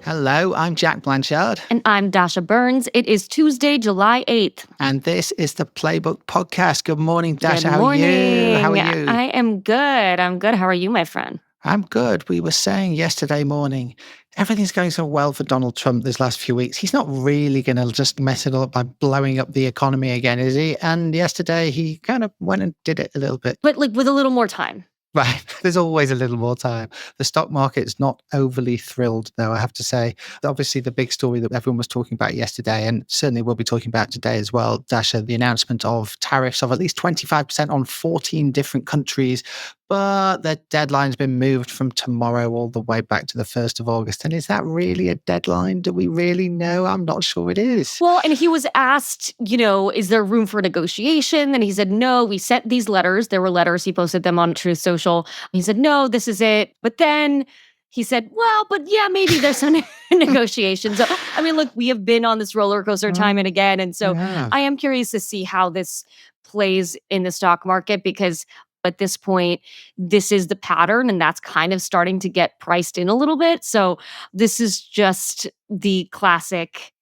Hello, I'm Jack Blanchard. And I'm Dasha Burns. It is Tuesday, July 8th. And this is the Playbook podcast. Good morning, Dasha. Good morning. How are you? I am good. I'm good. How are you, my friend? I'm good. We were saying yesterday morning, everything's going so well for Donald Trump this last few weeks. He's not really going to just mess it up by blowing up the economy again, is he? And yesterday he kind of went and did it a little bit. But with a little more time. Right. There's always a little more time. The stock market's not overly thrilled, though, I have to say. Obviously, the big story that everyone was talking about yesterday, and certainly we'll be talking about today as well, Dasha, the announcement of tariffs of at least 25% on 14 different countries. But the deadline's been moved from tomorrow all the way back to the 1st of August. And is that really a deadline? Do we really know? I'm not sure it is. Well, and he was asked, is there room for negotiation? And he said, no, we sent these letters. There were letters. He posted them on Truth Social. He said, no, this is it. But then he said, well, but yeah, maybe there's some negotiations. So, I mean, look, we have been on this roller coaster time and again. And so I am curious to see how this plays in the stock market, because at this point, this is the pattern, and that's kind of starting to get priced in a little bit. So this is just the classic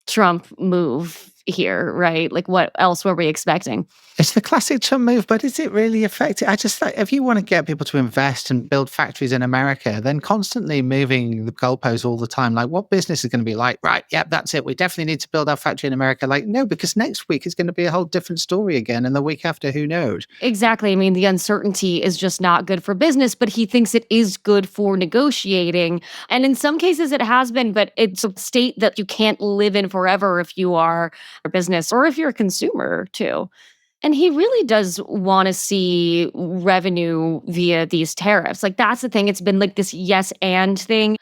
Trump move here, right? Like, what else were we expecting? It's the classic Trump move, but is it really effective? I just think if you want to get people to invest and build factories in America, then constantly moving the goalposts all the time, like what business is going to be like, right, yep, that's it. We definitely need to build our factory in America. Like, no, because next week is going to be a whole different story again. And the week after, who knows? Exactly. I mean, the uncertainty is just not good for business, but he thinks it is good for negotiating. And in some cases it has been, but it's a state that you can't live in forever if you are a business or if you're a consumer too. And he really does want to see revenue via these tariffs. Like, that's the thing. It's been like this yes and thing.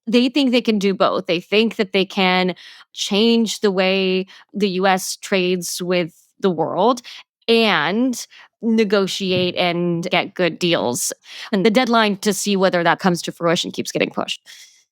They think they can do both. They think that they can change the way the US trades with the world and negotiate and get good deals. And the deadline to see whether that comes to fruition keeps getting pushed.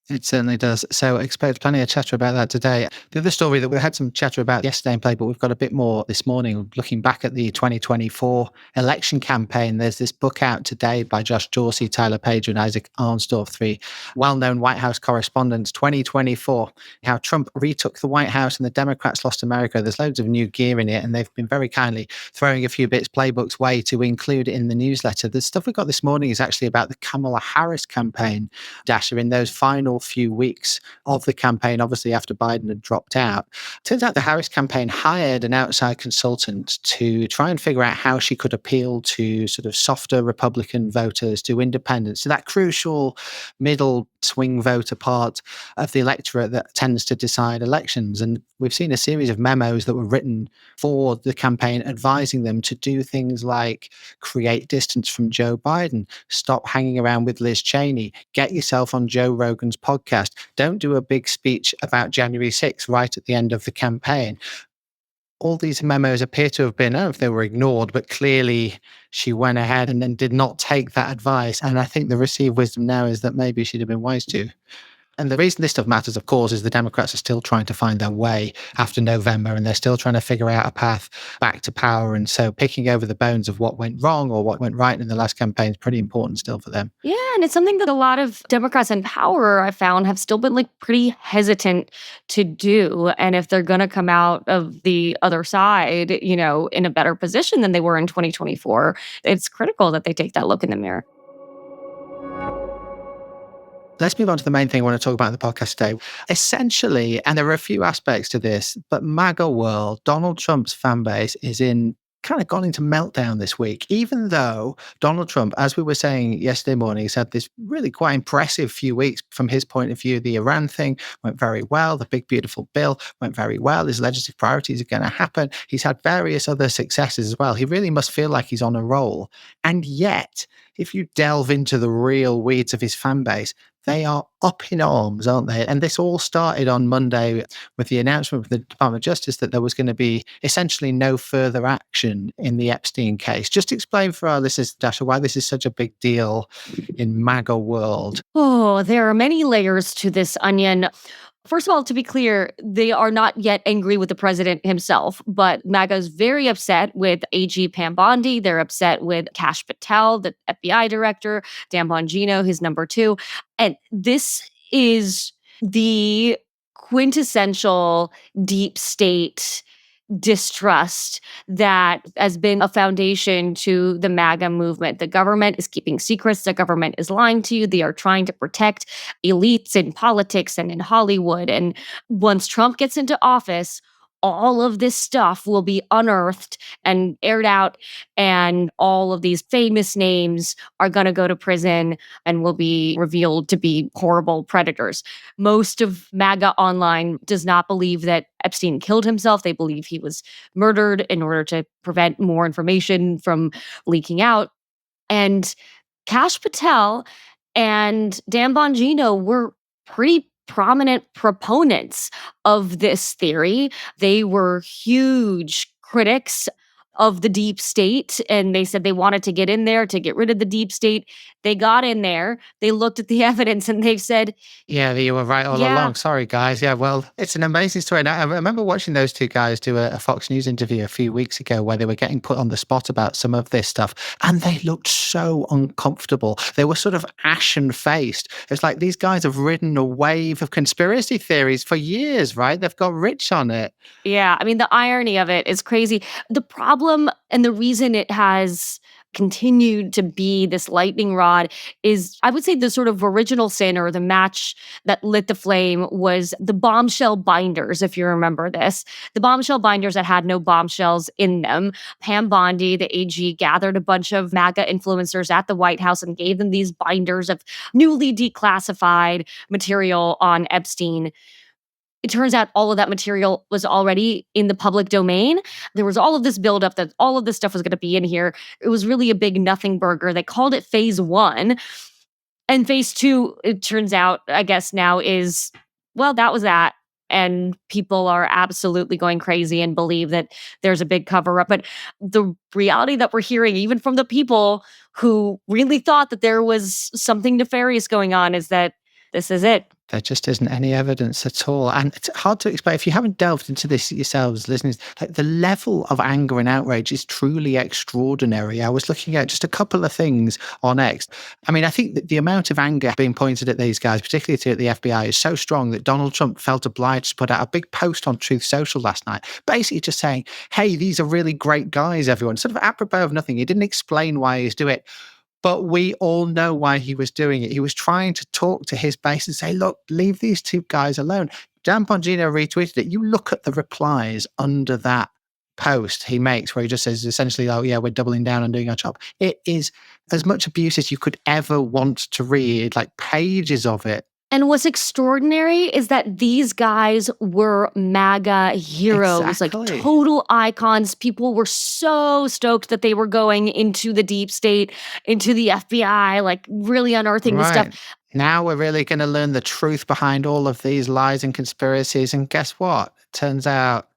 It certainly does. So expect plenty of chatter about that today. The other story that we had some chatter about yesterday in Play, but we've got a bit more this morning, looking back at the 2024 election campaign. There's this book out today by Josh Dorsey, Tyler Page, and Isaac Arnsdorf, three well-known White House correspondents, 2024, how Trump retook the White House and the Democrats lost America. There's loads of new gear in it, and they've been very kindly throwing a few bits Playbook's way to include in the newsletter. The stuff we got this morning is actually about the Kamala Harris campaign, Dasha, in those final few weeks of the campaign, obviously after Biden had dropped out. Turns out the Harris campaign hired an outside consultant to try and figure out how she could appeal to sort of softer Republican voters, to independents, to that crucial middle swing voter part of the electorate that tends to decide elections. And we've seen a series of memos that were written for the campaign advising them to do things like create distance from Joe Biden, stop hanging around with Liz Cheney, get yourself on Joe Rogan's podcast, don't do a big speech about January 6th right at the end of the campaign. All these memos appear to have been, I don't know if they were ignored, but clearly she went ahead and then did not take that advice. And I think the received wisdom now is that maybe she'd have been wise to. And the reason this stuff matters, of course, is the Democrats are still trying to find their way after November, and they're still trying to figure out a path back to power. And so picking over the bones of what went wrong or what went right in the last campaign is pretty important still for them. Yeah, and it's something that a lot of Democrats in power, I found, have still been like pretty hesitant to do. And if they're going to come out of the other side, in a better position than they were in 2024, it's critical that they take that look in the mirror. Let's move on to the main thing I want to talk about in the podcast today. Essentially, and there are a few aspects to this, but MAGA world, Donald Trump's fan base is kind of gone into meltdown this week, even though Donald Trump, as we were saying yesterday morning, has had this really quite impressive few weeks from his point of view. The Iran thing went very well. The big, beautiful bill went very well. His legislative priorities are going to happen. He's had various other successes as well. He really must feel like he's on a roll. And yet, if you delve into the real weeds of his fan base, they are up in arms, aren't they? And this all started on Monday with the announcement from the Department of Justice that there was going to be essentially no further action in the Epstein case. Just explain for our listeners, Dasha, why this is such a big deal in MAGA world. Oh, there are many layers to this onion. First of all, to be clear, they are not yet angry with the president himself, but MAGA is very upset with AG Pam Bondi. They're upset with Kash Patel, the FBI director, Dan Bongino, his number two. And this is the quintessential deep state distrust that has been a foundation to the MAGA movement. The government is keeping secrets. The government is lying to you. They are trying to protect elites in politics and in Hollywood. And once Trump gets into office, all of this stuff will be unearthed and aired out, and all of these famous names are going to go to prison and will be revealed to be horrible predators. Most of MAGA online does not believe that Epstein killed himself. They believe he was murdered in order to prevent more information from leaking out. And Kash Patel and Dan Bongino were pretty prominent proponents of this theory. They were huge critics of the deep state, and they said they wanted to get in there to get rid of the deep state. They got in there, they looked at the evidence, and they've said, Yeah, you were right all yeah, along. Sorry, guys. Yeah, well, it's an amazing story. And I remember watching those two guys do a Fox News interview a few weeks ago where they were getting put on the spot about some of this stuff. And they looked so uncomfortable. They were sort of ashen faced. It's like these guys have ridden a wave of conspiracy theories for years, right? They've got rich on it. yeah, I mean, the irony of it is crazy. The problem and the reason it has continued to be this lightning rod is, I would say, the sort of original sin or the match that lit the flame was the bombshell binders, if you remember this. The bombshell binders that had no bombshells in them. Pam Bondi, the AG, gathered a bunch of MAGA influencers at the White House and gave them these binders of newly declassified material on Epstein. It turns out all of that material was already in the public domain. There was all of this buildup that all of this stuff was going to be in here. It was really a big nothing burger. They called it phase one. And phase two, it turns out, I guess now is, well, that was that. And people are absolutely going crazy and believe that there's a big cover up. But the reality that we're hearing, even from the people who really thought that there was something nefarious going on, is that this is it. There just isn't any evidence at all. And it's hard to explain. If you haven't delved into this yourselves, listeners, like the level of anger and outrage is truly extraordinary. I was looking at just a couple of things on X. I mean, I think that the amount of anger being pointed at these guys, particularly at the FBI, is so strong that Donald Trump felt obliged to put out a big post on Truth Social last night, basically just saying, hey, these are really great guys, everyone. Sort of apropos of nothing. He didn't explain why he's doing it. But we all know why he was doing it. He was trying to talk to his base and say, look, leave these two guys alone. Dan Bongino retweeted it. You look at the replies under that post he makes where he just says essentially, oh, yeah, we're doubling down on doing our job. It is as much abuse as you could ever want to read, like pages of it. And what's extraordinary is that these guys were MAGA heroes, Exactly. like total icons. People were so stoked that they were going into the deep state, into the FBI, like really unearthing this stuff. Now we're really going to learn the truth behind all of these lies and conspiracies. And guess what? Turns out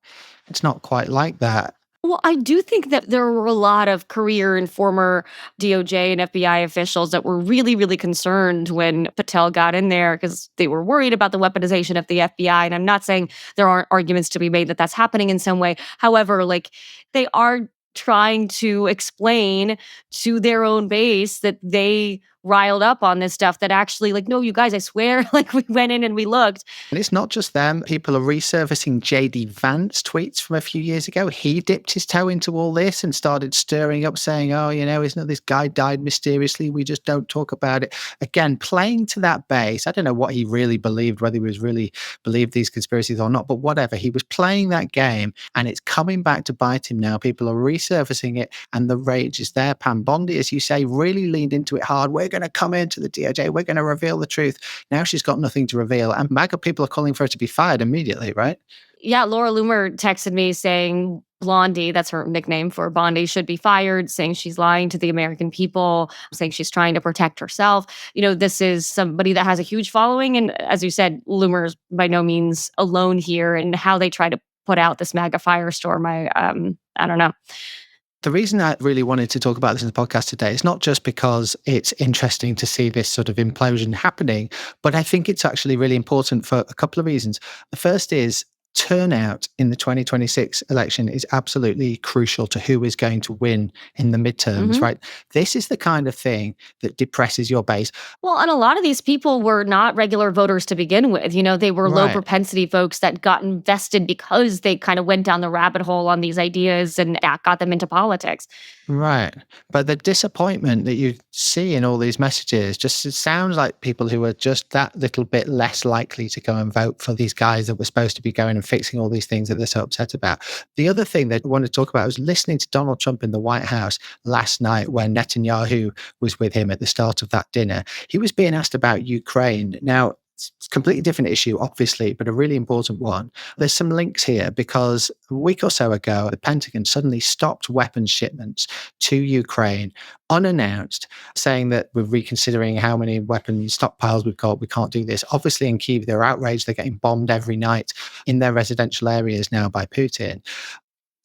it's not quite like that. Well, I do think that there were a lot of career and former DOJ and FBI officials that were really, really concerned when Patel got in there because they were worried about the weaponization of the FBI. And I'm not saying there aren't arguments to be made that that's happening in some way. However, like they are trying to explain to their own base that they riled up on this stuff that actually, like, no, you guys, I swear, like we went in and we looked. And it's not just them. People are resurfacing J.D. Vance tweets from a few years ago. He dipped his toe into all this and started stirring up saying, oh, you know, isn't it this guy died mysteriously? We just don't talk about it. Again, playing to that base. I don't know what he really believed, whether he was really believed these conspiracies or not, but whatever. He was playing that game and it's coming back to bite him now. People are resurfacing it and the rage is there. Pam Bondi, as you say, really leaned into it hard. We're going to come into the DOJ. We're going to reveal the truth. Now she's got nothing to reveal. And MAGA people are calling for her to be fired immediately, right? Yeah, Laura Loomer texted me saying Blondie, that's her nickname for Bondi, should be fired, saying she's lying to the American people, saying she's trying to protect herself. You know, this is somebody that has a huge following. And as you said, Loomer's by no means alone here in how they try to put out this MAGA firestorm. I don't know. The reason I really wanted to talk about this in the podcast today is not just because it's interesting to see this sort of implosion happening, but I think it's actually really important for a couple of reasons. The first is turnout in the 2026 election is absolutely crucial to who is going to win in the midterms, right? This is the kind of thing that depresses your base. Well, and a lot of these people were not regular voters to begin with. They were low Right. propensity folks that got invested because they kind of went down the rabbit hole on these ideas, and that got them into politics. Right. But the disappointment that you see in all these messages just it sounds like people who are just that little bit less likely to go and vote for these guys that were supposed to be going and fixing all these things that they're so upset about. The other thing that I want to talk about was listening to Donald Trump in the White House last night when Netanyahu was with him at the start of that dinner. He was being asked about Ukraine. Now, it's a completely different issue, obviously, but a really important one. There's some links here because a week or so ago, the Pentagon suddenly stopped weapons shipments to Ukraine unannounced, saying that we're reconsidering how many weapon stockpiles we've got. We can't do this. Obviously, in Kyiv, they're outraged. They're getting bombed every night in their residential areas now by Putin.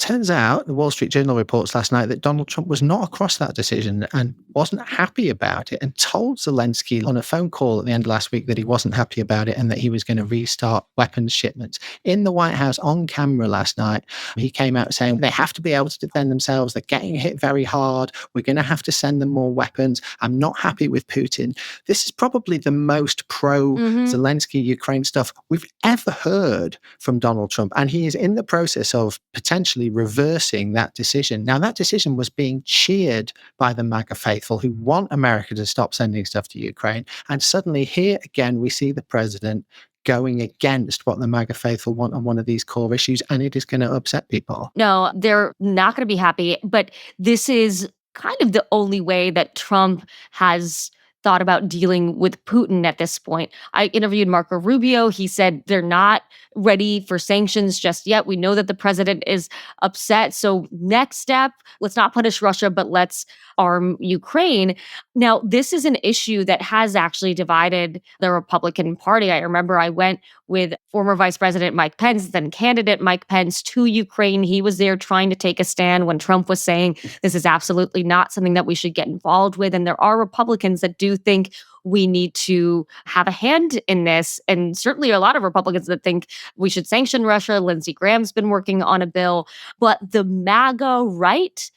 Turns out, the Wall Street Journal reports last night that Donald Trump was not across that decision and wasn't happy about it and told Zelensky on a phone call at the end of last week that he wasn't happy about it and that he was going to restart weapons shipments. In the White House on camera last night, he came out saying they have to be able to defend themselves. They're getting hit very hard. We're going to have to send them more weapons. I'm not happy with Putin. This is probably the most pro-Zelensky Ukraine stuff we've ever heard from Donald Trump. And he is in the process of potentially reversing that decision. Now, that decision was being cheered by the MAGA faithful who want America to stop sending stuff to Ukraine. And suddenly here again, we see the president going against what the MAGA faithful want on one of these core issues, and it is going to upset people. No, they're not going to be happy. But this is kind of the only way that Trump has thought about dealing with Putin at this point. I interviewed Marco Rubio. He said they're not ready for sanctions just yet. We know that the president is upset. So next step, let's not punish Russia, but let's arm Ukraine. Now, this is an issue that has actually divided the Republican Party. I remember I went with former Vice President Mike Pence, then candidate Mike Pence, to Ukraine. He was there trying to take a stand when Trump was saying this is absolutely not something that we should get involved with. And there are Republicans that do think we need to have a hand in this. And certainly a lot of Republicans that think we should sanction Russia. Lindsey Graham's been working on a bill. But the MAGA right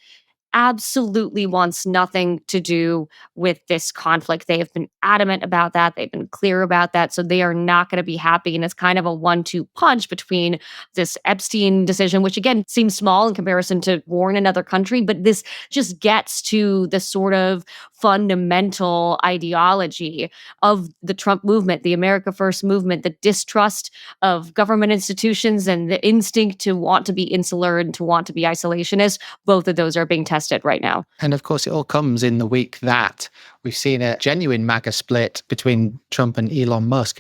absolutely wants nothing to do with this conflict. They have been adamant about that. They've been clear about that. So they are not going to be happy. And it's kind of a 1-2 punch between this Epstein decision, which again seems small in comparison to war in another country, but this just gets to the sort of fundamental ideology of the Trump movement, the America First movement, the distrust of government institutions and the instinct to want to be insular and to want to be isolationist. Both of those are being tested right now. And of course, it all comes in the week that we've seen a genuine MAGA split between Trump and Elon Musk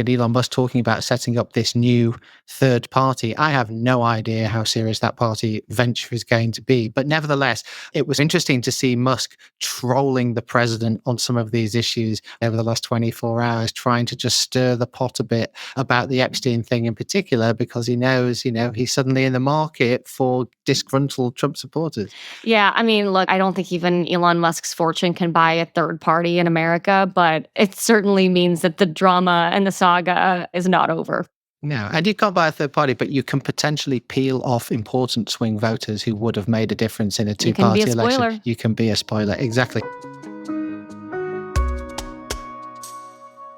talking about setting up this new third party. I have no idea how serious that party venture is going to be. But nevertheless, it was interesting to see Musk trolling the president on some of these issues over the last 24 hours, trying to just stir the pot a bit about the Epstein thing in particular, because he knows, he's suddenly in the market for disgruntled Trump supporters. Yeah, I mean, look, I don't think even Elon Musk's fortune can buy a third party in America, but it certainly means that the drama and the saga is not over. No, and you can't buy a third party, but you can potentially peel off important swing voters who would have made a difference in a two-party election. You can be a spoiler. Exactly.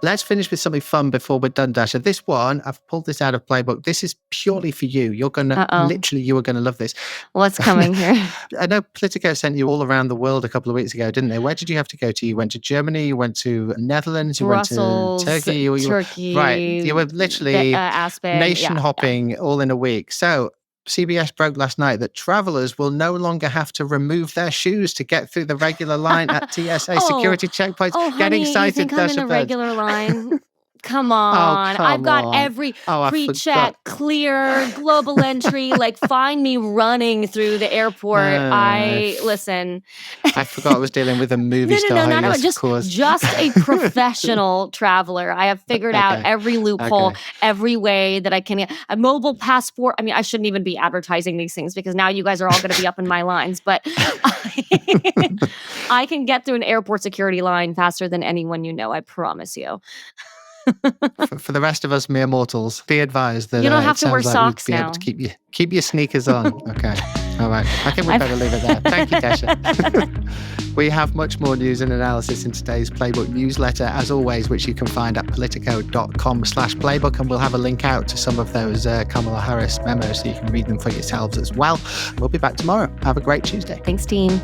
Let's finish with something fun before we're done, Dasha. This one, I've pulled this out of Playbook. This is purely for you. You're going to, you are going to love this. What's coming here? I know Politico sent you all around the world a couple of weeks ago, didn't they? Where did you have to go to? You went to Germany, you went to Netherlands, you Brussels, went to Turkey. Turkey. Right. You were literally Aspen, nation hopping all in a week. So CBS broke last night that travelers will no longer have to remove their shoes to get through the regular line at TSA security checkpoints. Get excited, you think I'm in a regular line? Come on. I've got every pre-check, clear, global entry. Find me running through the airport. Listen. I forgot I was dealing with a movie star. No. Just a professional traveler. I have figured out every loophole, every way that I can. A mobile passport. I mean, I shouldn't even be advertising these things because now you guys are all going to be up in my lines. But I can get through an airport security line faster than anyone you know. I promise you. For the rest of us mere mortals, be advised that You don't have it to wear sounds like socks we'd be now. able to keep your sneakers on. Okay. All right. I think we better leave it there. Thank you, Dasha. We have much more news and analysis in today's Playbook newsletter, as always, which you can find at politico.com/playbook. And we'll have a link out to some of those Kamala Harris memos so you can read them for yourselves as well. We'll be back tomorrow. Have a great Tuesday. Thanks, team.